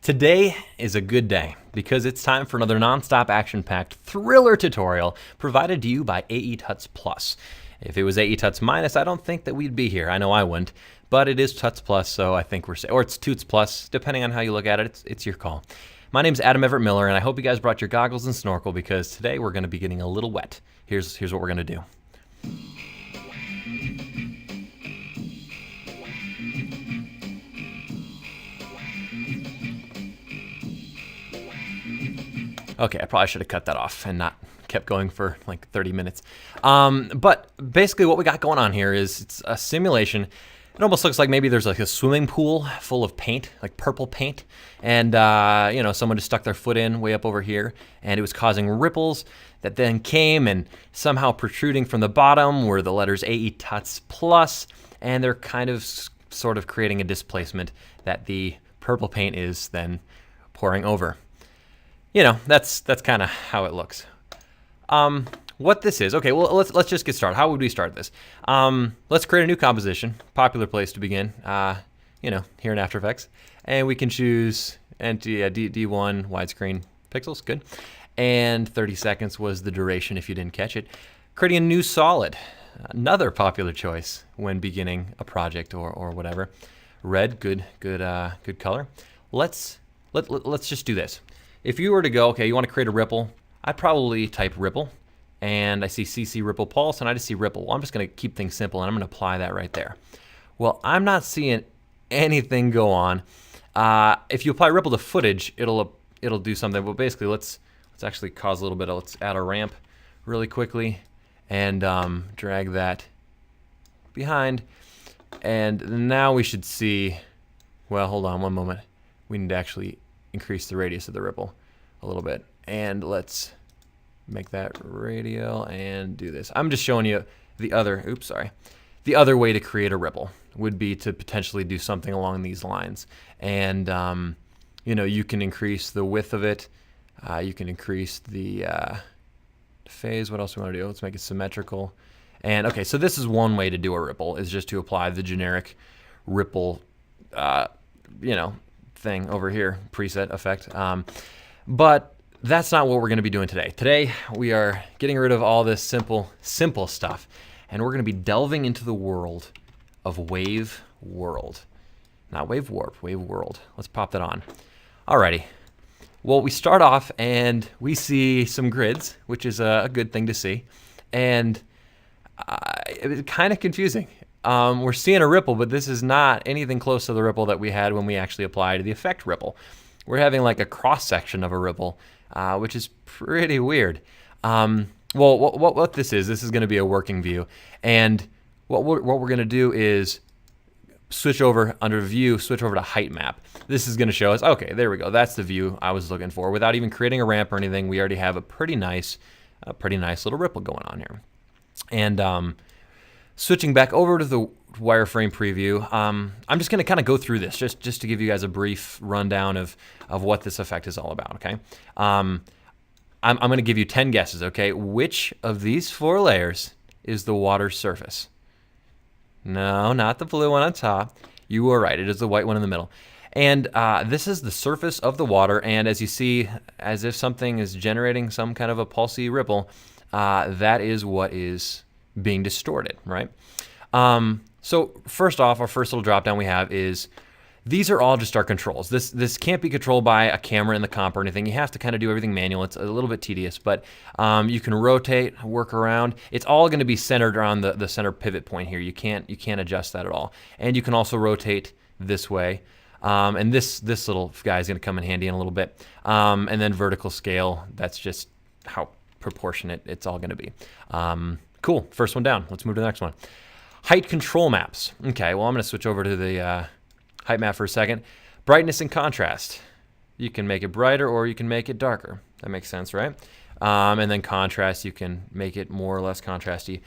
Today is a good day because it's time for another non-stop action-packed thriller tutorial provided to you by AE Tuts Plus. If it was AE Tuts Minus, I don't think that we'd be here. I know I wouldn't, but it is Tuts Plus, so I think we're safe. Or it's Tuts Plus, depending on how you look at it. It's your call. My name's Adam Everett Miller, and I hope you guys brought your goggles and snorkel because today we're going to be getting a little wet. Here's what we're going to do. Okay, I probably should have cut that off and not kept going for like 30 minutes. But basically what we got going on here is it's a simulation. It almost looks like maybe there's like a swimming pool full of paint, like purple paint. And, you know, someone just stuck their foot in way up over here and it was causing ripples that then came and somehow protruding from the bottom were the letters AE Tuts Plus. And they're kind of sort of creating a displacement that the purple paint is then pouring over. You know, that's kind of how it looks. What this is, okay, well, let's just get started. How would we start this? Let's create a new composition, popular place to begin, you know, here in After Effects. And we can choose D1 widescreen pixels, good. And 30 seconds was the duration if you didn't catch it. Creating a new solid, another popular choice when beginning a project or whatever. Red, good color. Let's just do this. If you were to go, okay, you want to create a ripple, I'd probably type ripple, and I see CC ripple pulse, and I just see ripple. Well, I'm just going to keep things simple, and I'm going to apply that right there. Well, I'm not seeing anything go on. If you apply ripple to footage, it'll do something. But basically, let's actually cause a little bit of, let's add a ramp really quickly, and drag that behind. And now we should see, well, hold on one moment. We need to actually increase the radius of the ripple a little bit. And let's make that radial and do this. I'm just showing you the other, the other way to create a ripple would be to potentially do something along these lines. And, you know, you can increase the width of it. You can increase the phase. What else do we want to do? Let's make it symmetrical. And okay, so this is one way to do a ripple, is just to apply the generic ripple, you know, thing over here, preset effect. But that's not what we're going to be doing today. Today we are getting rid of all this simple stuff, and we're going to be delving into the world of Wave World. Not Wave Warp, Wave World. Let's pop that on. Alrighty. Well, we start off and we see some grids, which is a good thing to see, and it's kind of confusing. We're seeing a ripple, but this is not anything close to the ripple that we had when we actually applied the effect ripple. We're having like a cross-section of a ripple, which is pretty weird. Well, what this is going to be a working view. And what we're going to do is switch over under view, switch over to height map. This is going to show us, okay, there we go. That's the view I was looking for. Without even creating a ramp or anything, we already have a pretty nice little ripple going on here. And switching back over to the wireframe preview, I'm just going to kind of go through this just to give you guys a brief rundown of what this effect is all about, okay? I'm going to give you 10 guesses, okay? Which of these 4 layers is the water surface? No, not the blue one on top. You were right. It is the white one in the middle. And this is the surface of the water, and as you see, as if something is generating some kind of a pulsy ripple, that is what is being distorted, right? So first off, our first little drop down we have is, these are all just our controls. This can't be controlled by a camera in the comp or anything. You have to kind of do everything manual. It's a little bit tedious, but you can rotate, work around. It's all going to be centered around the center pivot point here. You can't adjust that at all. And you can also rotate this way. And this little guy is going to come in handy in a little bit. And then vertical scale, that's just how proportionate it's all going to be. Cool, first one down. Let's move to the next one. Height control maps. Okay, well, I'm going to switch over to the height map for a second. Brightness and contrast. You can make it brighter or you can make it darker. That makes sense, right? And then contrast, you can make it more or less contrasty.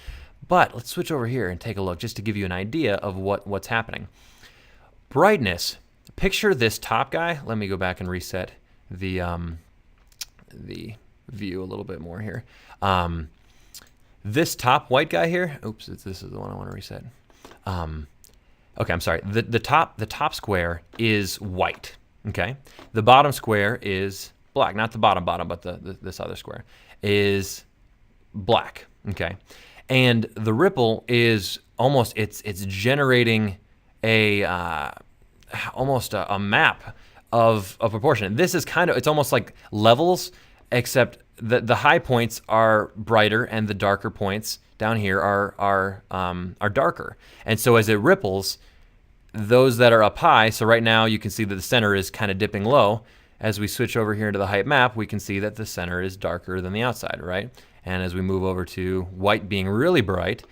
But let's switch over here and take a look just to give you an idea of what's happening. Brightness. Picture this top guy. Let me go back and reset the view a little bit more here. This top white guy here, oops, this is the one I want to reset. Okay, I'm sorry. The top square is white. Okay, the bottom square is black, not the bottom, but this other square is black. Okay, and the ripple is almost it's generating a almost a map of proportion. This is kind of, it's almost like levels, except the high points are brighter and the darker points down here are darker. And so as it ripples, those that are up high, so right now you can see that the center is kind of dipping low. As we switch over here into the height map, we can see that the center is darker than the outside, right? And as we move over to white being really bright,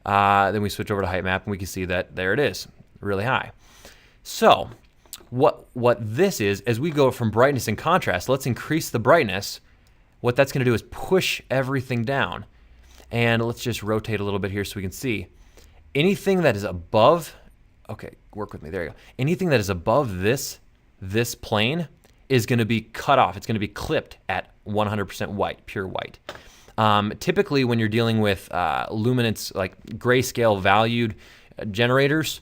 then we switch over to height map and we can see that there it is, really high. So what this is, as we go from brightness and contrast, let's increase the brightness. What that's gonna do is push everything down. And let's just rotate a little bit here so we can see. Anything that is above, okay, work with me, there you go. Anything that is above this plane is gonna be cut off. It's gonna be clipped at 100% white, pure white. Typically when you're dealing with luminance, like grayscale valued generators,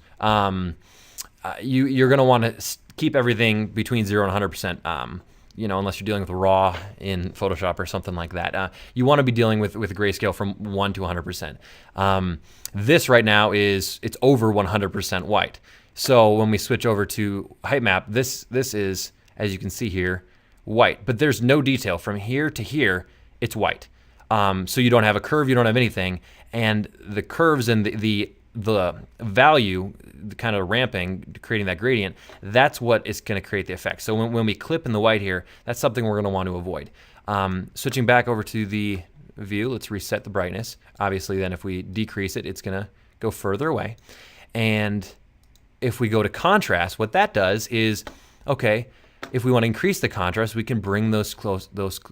you're gonna wanna keep everything between 0 and 100%. You know, unless you're dealing with raw in Photoshop or something like that. You want to be dealing with grayscale from 1 to 100%. This right now it's over 100% white. So when we switch over to height map, this is, as you can see here, white. But there's no detail from here to here. It's white. So you don't have a curve, you don't have anything, and the curves and the value, the kind of ramping, creating that gradient, that's what is going to create the effect. So when we clip in the white here, that's something we're going to want to avoid. Switching back over to the view, let's reset the brightness. Obviously then if we decrease it, it's going to go further away. And if we go to contrast, what that does is, okay, if we want to increase the contrast, we can bring those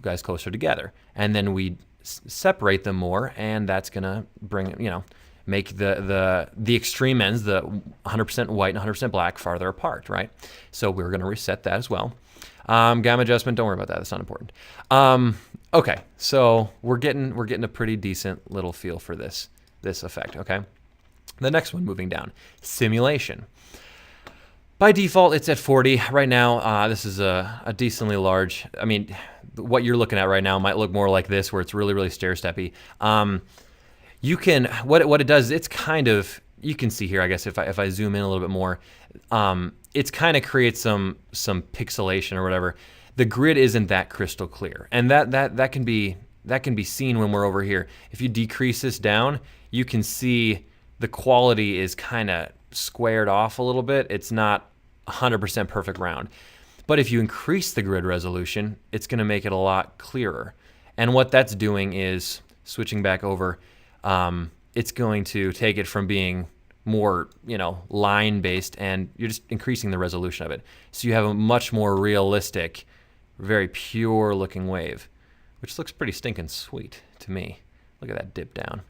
guys closer together. And then we separate them more, and that's going to bring, you know, make the extreme ends, the 100% white and 100% black, farther apart, right? So we're going to reset that as well. Gamma adjustment, don't worry about that. That's not important. Okay, so we're getting a pretty decent little feel for this effect. Okay, the next one, moving down, simulation. By default, it's at 40 right now. This is a decently large. I mean, what you're looking at right now might look more like this, where it's really stair-steppy. You can, what it does is it's kind of, you can see here, I guess if I zoom in a little bit more, it's kind of creates some pixelation or whatever. The grid isn't that crystal clear, and that can be seen when we're over here. If you decrease this down, you can see the quality is kind of squared off a little bit. It's not 100% perfect round. But if you increase the grid resolution, it's going to make it a lot clearer. And what that's doing is, switching back over, it's going to take it from being more, you know, line based, and you're just increasing the resolution of it. So you have a much more realistic, very pure looking wave, which looks pretty stinking sweet to me. Look at that dip down.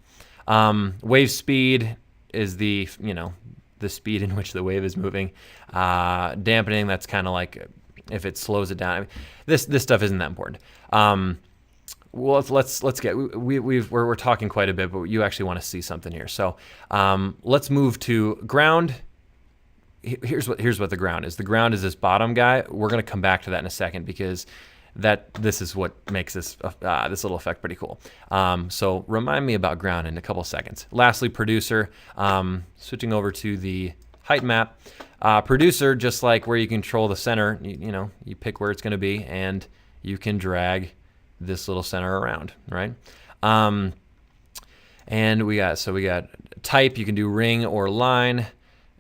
Wave speed is the, you know, the speed in which the wave is moving. Dampening, that's kind of like if it slows it down. I mean, this stuff isn't that important. Well, let's get, we're talking quite a bit, but you actually want to see something here. So let's move to ground. Here's what the ground is. The ground is this bottom guy. We're going to come back to that in a second, because this is what makes this little effect pretty cool. So remind me about ground in a couple seconds. Lastly, producer. Switching over to the height map. Producer, just like where you control the center, you know, you pick where it's going to be, and you can drag this little center around, right? And we got type. You can do ring or line.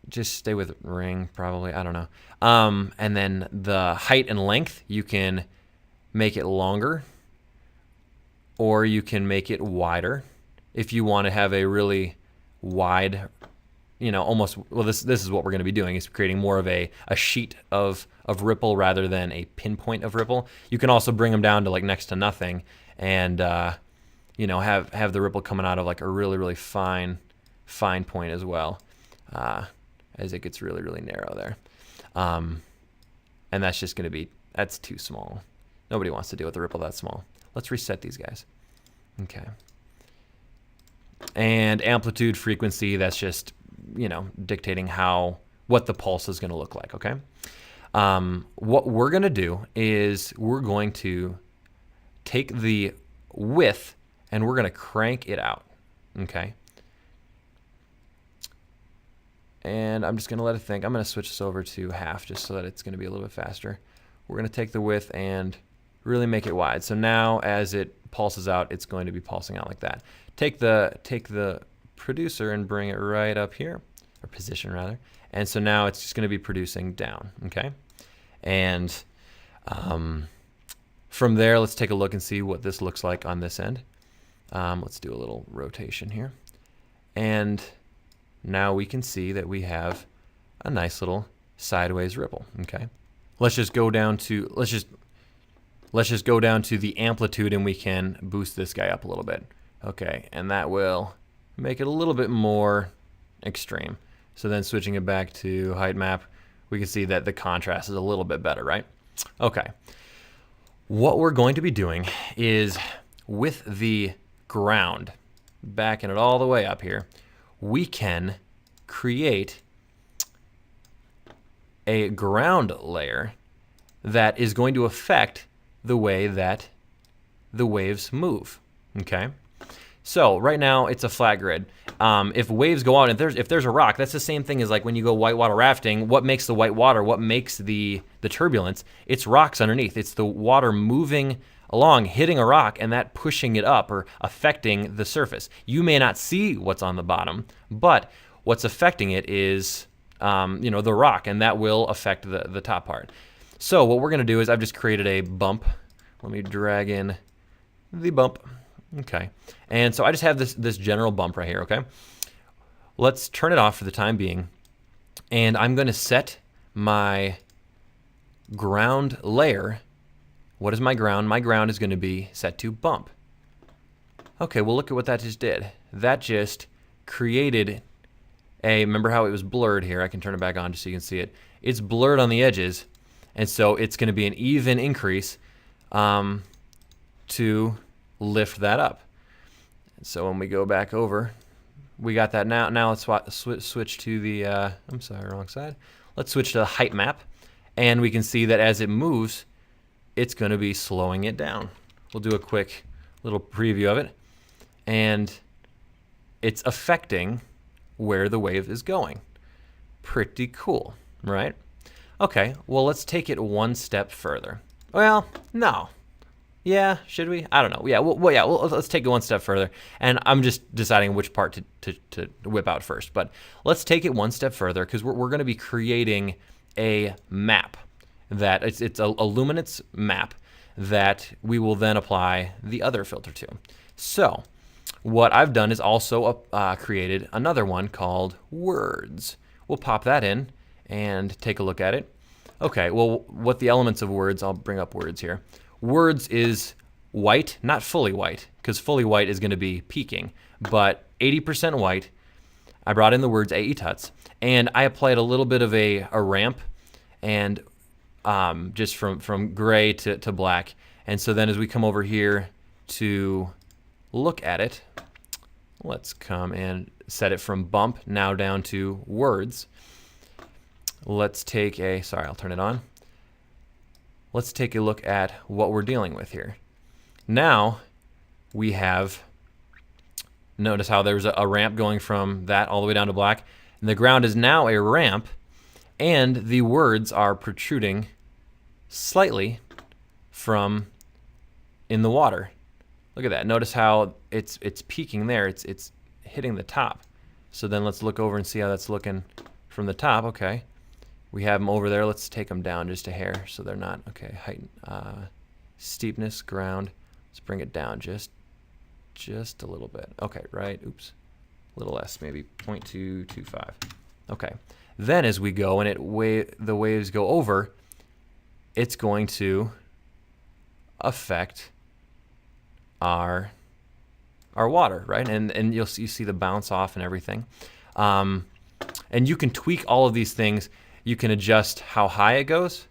Just stay with ring, probably. I don't know. And then the height and length, you can make it longer, or you can make it wider. If you want to have a really wide, you know, almost, well, this is what we're going to be doing, is creating more of a sheet of ripple rather than a pinpoint of ripple. You can also bring them down to like next to nothing, and you know, have the ripple coming out of like a really fine point as well, as it gets really narrow there. And that's just going to be, that's too small. Nobody wants to deal with a ripple that small. Let's reset these guys. Okay. And amplitude, frequency, that's just, you know, dictating what the pulse is going to look like, okay? What we're going to do is we're going to take the width and we're going to crank it out. Okay. And I'm just going to let it think. I'm going to switch this over to half just so that it's going to be a little bit faster. We're going to take the width and really make it wide. So now as it pulses out, it's going to be pulsing out like that. Take the producer and bring it right up here, or position rather. And so now it's just going to be producing down, okay? And from there, let's take a look and see what this looks like on this end. Let's do a little rotation here. And now we can see that we have a nice little sideways ripple, okay? Let's just go down to, let's just go down to the amplitude and we can boost this guy up a little bit. Okay, and that will make it a little bit more extreme. So then switching it back to height map, we can see that the contrast is a little bit better, right? Okay. What we're going to be doing is with the ground, backing it all the way up here, we can create a ground layer that is going to affect the way that the waves move, okay? So right now it's a flat grid. If waves go out, if there's a rock, that's the same thing as like when you go whitewater rafting. What makes the white water? What makes the turbulence? It's rocks underneath. It's the water moving along, hitting a rock, and that pushing it up or affecting the surface. You may not see what's on the bottom, but what's affecting it is the rock, and that will affect the top part. So what we're going to do is I've just created a bump. Let me drag in the bump. Okay. And so I just have this general bump right here, okay? Let's turn it off for the time being. And I'm going to set my ground layer. What is my ground? My ground is going to be set to bump. Okay, well look at what that just did. That just created remember how it was blurred here? I can turn it back on just so you can see it. It's blurred on the edges, and so it's going to be an even increase to lift that up. And so when we go back over, we got that now. Now let's switch to the, I'm sorry, wrong side. Let's switch to the height map, and we can see that as it moves, it's going to be slowing it down. We'll do a quick little preview of it, and it's affecting where the wave is going. Pretty cool, right? Okay, well let's take it one step further. Well, no. Yeah, should we? I don't know. Yeah, let's take it one step further. And I'm just deciding which part to whip out first. But let's take it one step further because we're going to be creating a map that it's a luminance map that we will then apply the other filter to. So what I've done is also created another one called words. We'll pop that in and take a look at it. Okay, well, what the elements of words, I'll bring up words here. Words is white, not fully white, because fully white is going to be peaking, but 80% white. I brought in the words AE tuts, and I applied a little bit of a ramp, and just from gray to black. And so then as we come over here to look at it, let's come and set it from bump now down to words. Let's take sorry, I'll turn it on. Let's take a look at what we're dealing with here. Now we have, notice how there's a ramp going from that all the way down to black. And the ground is now a ramp, and the words are protruding slightly from in the water. Look at that. Notice how it's peaking there. It's hitting the top. So then let's look over and see how that's looking from the top. Okay. We have them over there. Let's take them down just a hair so they're not, okay, height, steepness, ground. Let's bring it down just a little bit. Okay, right, oops, a little less, maybe 0.225. Okay, then as we go and the waves go over, it's going to affect our water, right? And you see the bounce off and everything. And you can tweak all of these things. You can adjust how high it goes,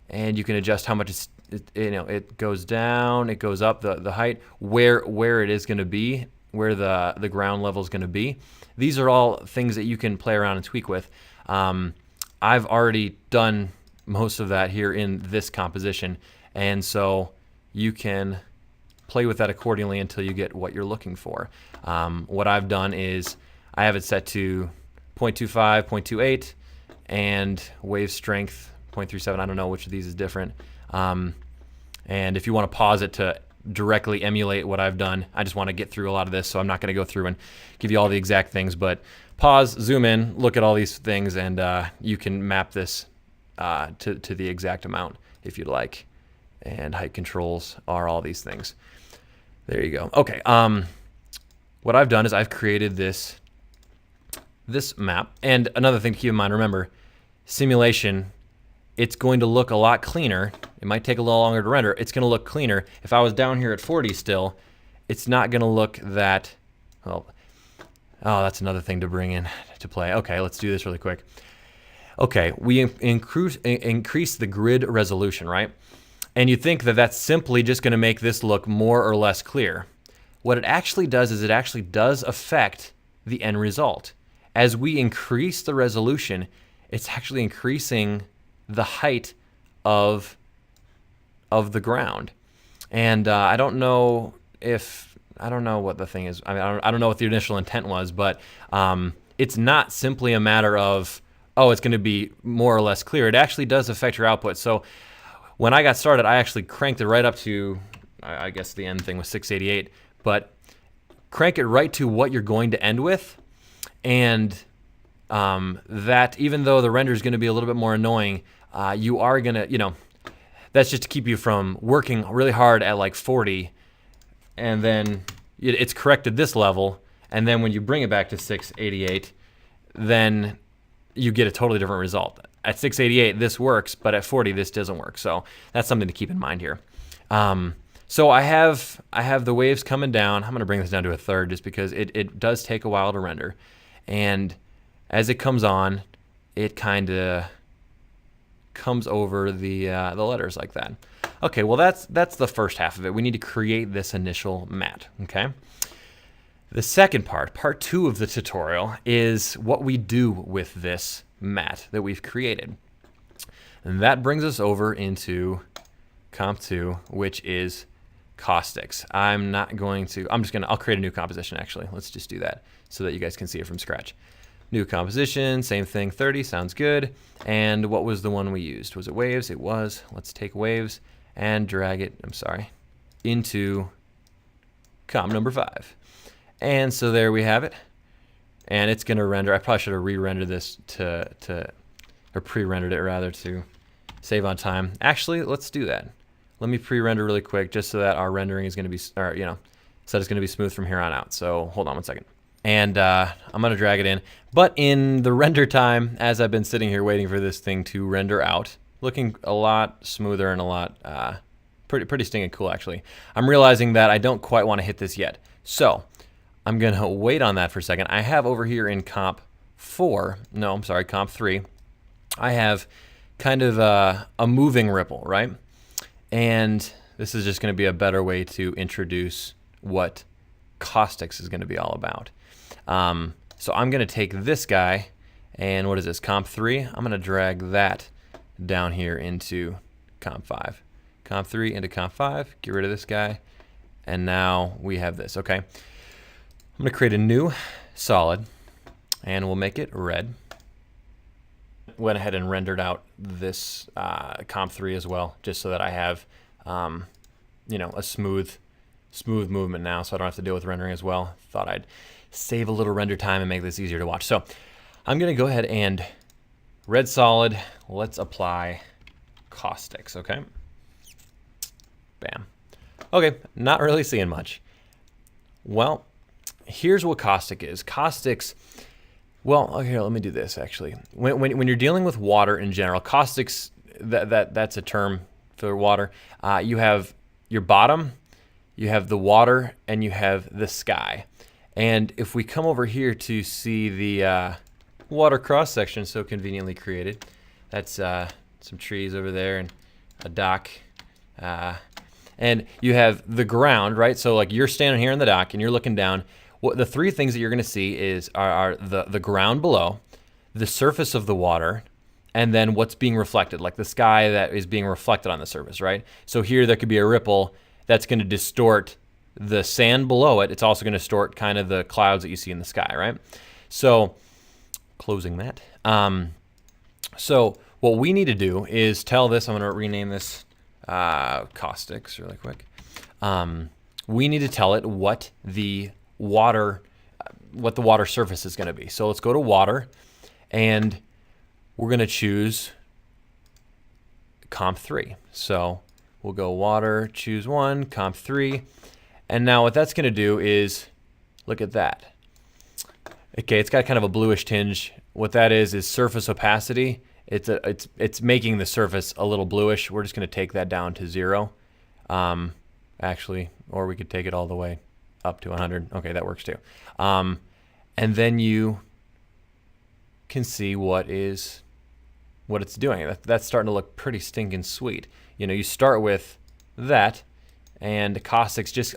and you can adjust how much it goes down, it goes up, the height, where it is going to be, where the ground level is going to be. These are all things that you can play around and tweak with. I've already done most of that here in this composition. And so you can play with that accordingly until you get what you're looking for. What I've done is I have it set to 0.25, 0.28, and wave strength 0.37. I don't know which of these is different. And if you want to pause it to directly emulate what I've done, I just want to get through a lot of this, so I'm not going to go through and give you all the exact things, but pause, zoom in, look at all these things, and you can map this to the exact amount if you'd like. And height controls are all these things. There you go. Okay. What I've done is I've created this map. And another thing to keep in mind, remember, simulation, it's going to look a lot cleaner. It might take a little longer to render. It's going to look cleaner. If I was down here at 40 still, it's not going to look that, well, oh, that's another thing to bring in to play. Okay, let's do this really quick. Okay, we increase the grid resolution, right? And you think that that's simply just going to make this look more or less clear. What it actually does is it actually does affect the end result. As we increase the resolution, it's actually increasing the height of the ground. And I don't know what the thing is. I mean, I don't know what the initial intent was, but it's not simply a matter of, oh, it's going to be more or less clear. It actually does affect your output. So when I got started, I actually cranked it right up to, I guess the end thing was 688, but crank it right to what you're going to end with. And that, even though the render is going to be a little bit more annoying, you are going to, that's just to keep you from working really hard at like 40, and then it's corrected this level, and then when you bring it back to 688, then you get a totally different result. At 688, this works, but at 40, this doesn't work. So that's something to keep in mind here. So I have the waves coming down. I'm going to bring this down to a third just because it does take a while to render. And as it comes on, it kind of comes over the letters like that. Okay, well that's the first half of it. We need to create this initial mat, okay? The second part 2 of the tutorial, is what we do with this mat that we've created. And that brings us over into comp 2, which is caustics. I'll create a new composition actually. Let's just do that so that you guys can see it from scratch. New composition, same thing, 30, sounds good. And what was the one we used? Was it waves? It was. Let's take waves and drag it, into comp number 5. And so there we have it. And it's going to render. I probably should have re-rendered this or pre-rendered it rather, to save on time. Actually, let's do that. Let me pre-render really quick just so that our rendering is going to be, so it's going to be smooth from here on out. So hold on one second. And I'm going to drag it in. But in the render time, as I've been sitting here waiting for this thing to render out, looking a lot smoother and a lot pretty stinking cool actually, I'm realizing that I don't quite want to hit this yet. So I'm going to wait on that for a second. I have over here in comp 3, I have kind of a moving ripple, right? And this is just going to be a better way to introduce what caustics is going to be all about. So I'm going to take this guy, and what is this, comp 3? I'm going to drag that down here into comp 5. Comp 3 into comp 5, get rid of this guy, and now we have this, okay? I'm going to create a new solid, and we'll make it red. Went ahead and rendered out this comp 3 as well, just so that I have, a smooth movement now, so I don't have to deal with rendering as well. Thought I'd save a little render time and make this easier to watch. So I'm going to go ahead and red solid. Let's apply caustics, okay? Bam. Okay, not really seeing much. Well, here's what caustic is. Caustics, well, here, let me do this actually. When you're dealing with water in general, caustics, that's a term for water. You have your bottom, you have the water, and you have the sky. And if we come over here to see the water cross section so conveniently created, that's some trees over there and a dock. And you have the ground, right? So like you're standing here in the dock and you're looking down. What the 3 things that you're going to see are the ground below, the surface of the water, and then what's being reflected, like the sky that is being reflected on the surface, right? So here there could be a ripple that's going to distort the sand below it. It's also going to distort kind of the clouds that you see in the sky, right? So closing that. So what we need to do is tell this, I'm going to rename this caustics really quick. We need to tell it what the water surface is going to be. So let's go to water, and we're going to choose comp 3. So we'll go water, choose 1, comp 3. And now what that's going to do is, look at that. Okay, it's got kind of a bluish tinge. What that is surface opacity. It's making the surface a little bluish. We're just going to take that down to 0. Actually, or we could take it all the way up to 100. Okay, that works too. And then you can see what it's doing. That's starting to look pretty stinking sweet. You know, you start with that, and caustics just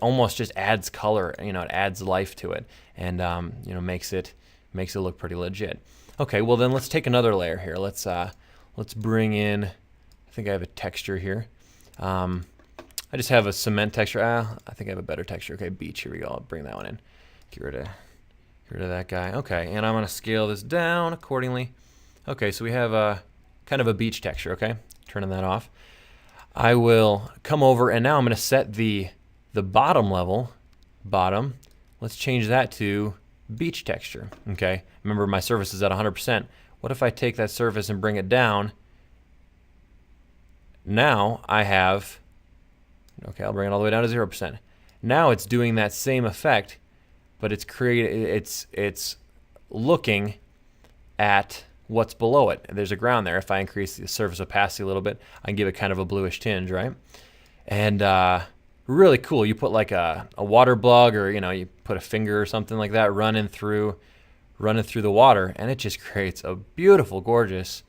adds color. You know, it adds life to it, and you know, makes it look pretty legit. Okay, well then let's take another layer here. Let's bring in. I think I have a texture here. I just have a cement texture. I think I have a better texture. Okay, beach. Here we go. I'll bring that one in. Get rid of that guy. Okay, and I'm gonna scale this down accordingly. Okay, so we have a kind of a beach texture. Okay, turning that off. I will come over, and now I'm gonna set the bottom level. Let's change that to beach texture. Okay, remember my surface is at 100%. What if I take that surface and bring it down? Now I have. Okay, I'll bring it all the way down to 0%. Now it's doing that same effect, but it's looking at what's below it. There's a ground there. If I increase the surface opacity a little bit, I can give it kind of a bluish tinge, right? And really cool. You put like a water bug, or you know, you put a finger or something like that running through the water, and it just creates a beautiful, gorgeous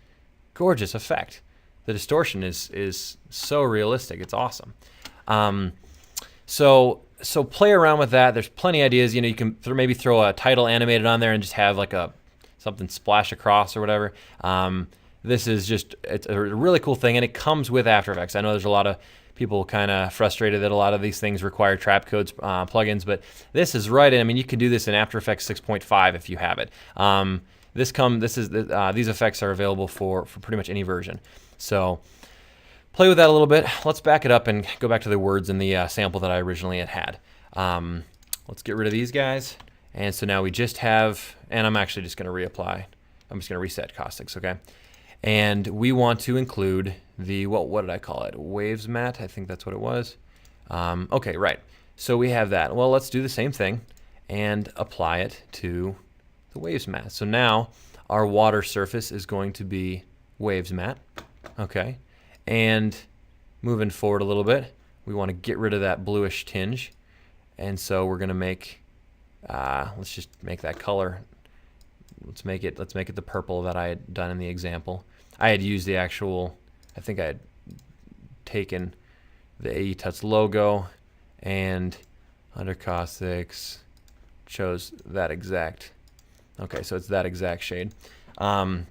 effect. The distortion is so realistic. It's awesome. So play around with that. There's plenty of ideas. You know, you can maybe throw a title animated on there and just have like something splash across or whatever. This is it's a really cool thing, and it comes with After Effects. I know there's a lot of people kind of frustrated that a lot of these things require trap codes plugins, but this is right in. I mean, you can do this in After Effects 6.5 if you have it. These effects are available for pretty much any version. So play with that a little bit. Let's back it up and go back to the words in the sample that I originally had. Let's get rid of these guys. And so now we just have, and I'm actually just going to reapply. I'm just going to reset caustics, okay? And we want to include the, what did I call it? Waves matte, I think that's what it was. Okay, right. So we have that. Well, let's do the same thing and apply it to the waves matte. So now our water surface is going to be waves matte, okay? And moving forward a little bit, we want to get rid of that bluish tinge. And so we're going to make, let's just make that color. Let's make it the purple that I had done in the example. I had used the actual, I think I had taken the AETUTS logo and under caustics chose that exact, okay, so it's that exact shade. And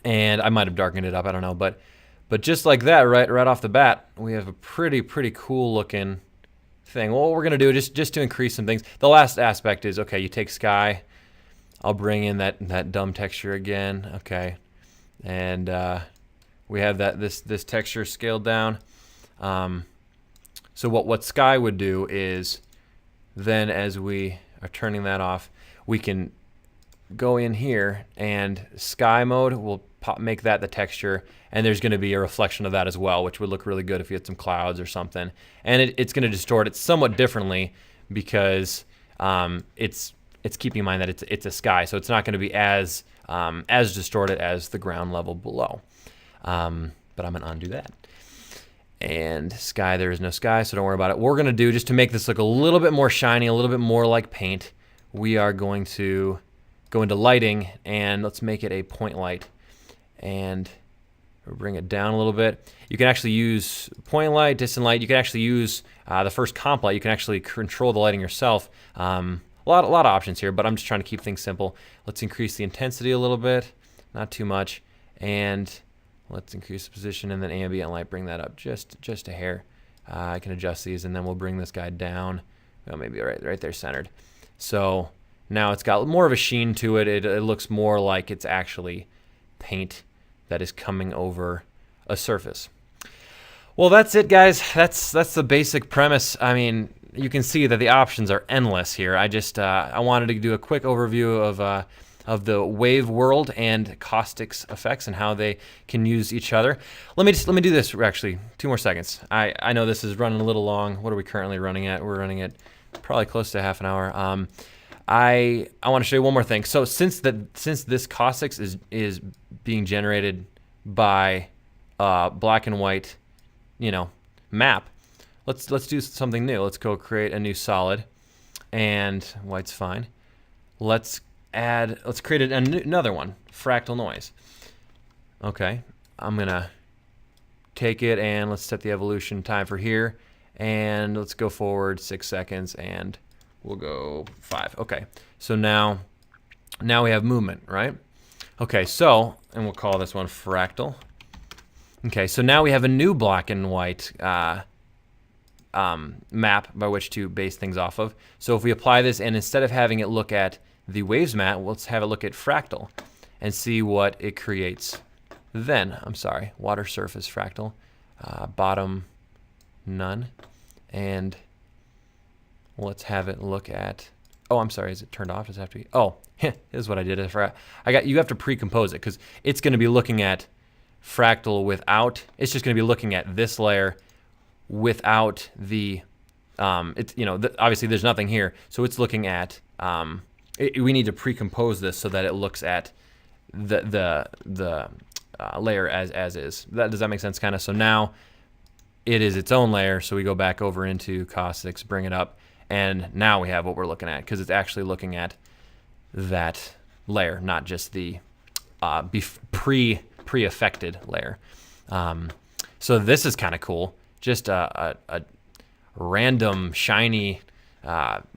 I might have darkened it up, I don't know, but just like that, right off the bat, we have a pretty cool looking thing. Well, what we're gonna do, just to increase some things, the last aspect is, okay, you take sky, I'll bring in that dumb texture again, okay, and we have this texture scaled down. So what sky would do is, then as we are turning that off, we can go in here and sky mode will make that the texture, and there's going to be a reflection of that as well, which would look really good if you had some clouds or something. And it's going to distort it somewhat differently because it's keeping in mind that it's a sky, so it's not going to be as distorted as the ground level below. But I'm going to undo that. And sky, there is no sky, so don't worry about it. What we're going to do, just to make this look a little bit more shiny, a little bit more like paint, we are going to go into lighting, and let's make it a point light. And bring it down a little bit. You can actually use point light, distant light. You can actually use the first comp light. You can actually control the lighting yourself. A lot of options here, but I'm just trying to keep things simple. Let's increase the intensity a little bit, not too much. And let's increase the position and then ambient light, bring that up just a hair. I can adjust these, and then we'll bring this guy down. Well, maybe right there centered. So now it's got more of a sheen to it. It looks more like it's actually paint that is coming over a surface. Well, that's it, guys. That's the basic premise. I mean, you can see that the options are endless here. I wanted to do a quick overview of the wave world and caustics effects and how they can use each other. Let me do this actually 2 more seconds. I know this is running a little long. What are we currently running at? We're running at probably close to half an hour. I want to show you one more thing. So since this caustics is being generated by black and white, map, let's do something new. Let's go create a new solid, and white's fine. Let's create another one, fractal noise. Okay, I'm gonna take it and let's set the evolution time for here, and let's go forward 6 seconds, and we'll go 5. Okay, so now we have movement, right? Okay, so, and we'll call this one fractal. Okay, so now we have a new black and white map by which to base things off of. So if we apply this, and instead of having it look at the waves map, let's have it look at fractal and see what it creates then. I'm sorry, water surface fractal, bottom none, and let's have it look at, oh, I'm sorry, is it turned off? Does it have to be, oh, here's what I did. You have to pre-compose it, because it's going to be looking at fractal without, it's just going to be looking at this layer without the, obviously there's nothing here, so it's looking at, we need to pre-compose this so that it looks at the layer as is. Does that make sense, kind of? So now it is its own layer, so we go back over into caustics, bring it up, and now we have what we're looking at, because it's actually looking at that layer, not just the pre-affected layer. So this is kind of cool. Just a random, shiny,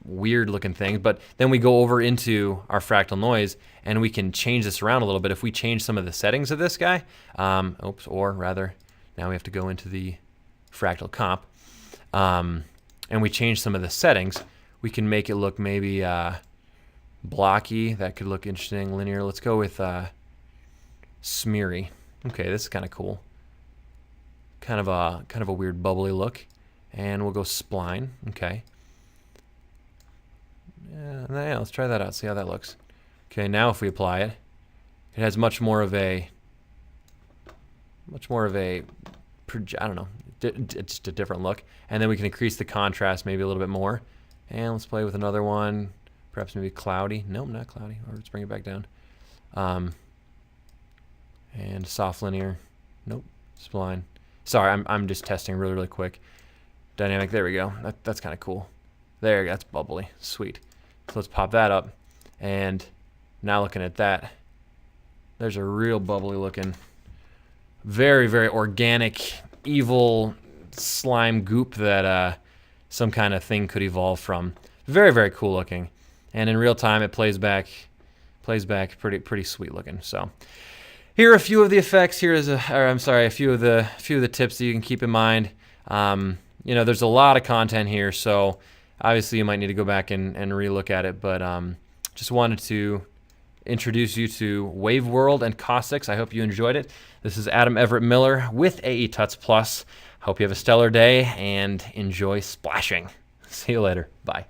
weird looking thing. But then we go over into our fractal noise, and we can change this around a little bit. If we change some of the settings of this guy, or rather, now we have to go into the fractal comp, and we change some of the settings, we can make it look maybe blocky. That could look interesting. Linear. Let's go with smeary. Okay, this is kind of cool. Kind of a weird bubbly look. And we'll go spline. Okay. Yeah, let's try that out. See how that looks. Okay, now if we apply it, it has much more of a I don't know, it's just a different look. And then we can increase the contrast maybe a little bit more. And let's play with another one. Perhaps maybe cloudy. Nope, not cloudy. Or let's bring it back down. And soft linear. Nope, spline. Sorry, I'm just testing really quick. Dynamic, there we go. That's kind of cool. There, that's bubbly. Sweet. So let's pop that up. And now looking at that, there's a real bubbly looking, very, very organic, evil slime goop that some kind of thing could evolve from. Very, very cool looking. And in real time, it plays back pretty sweet looking. So here are a few of the effects. Here is a few of the tips that you can keep in mind. There's a lot of content here, so obviously you might need to go back and relook at it, but just wanted to introduce you to Wave World and Caustics. I hope you enjoyed it. This is Adam Everett Miller with AE Tuts Plus. Hope you have a stellar day and enjoy splashing. See you later. Bye.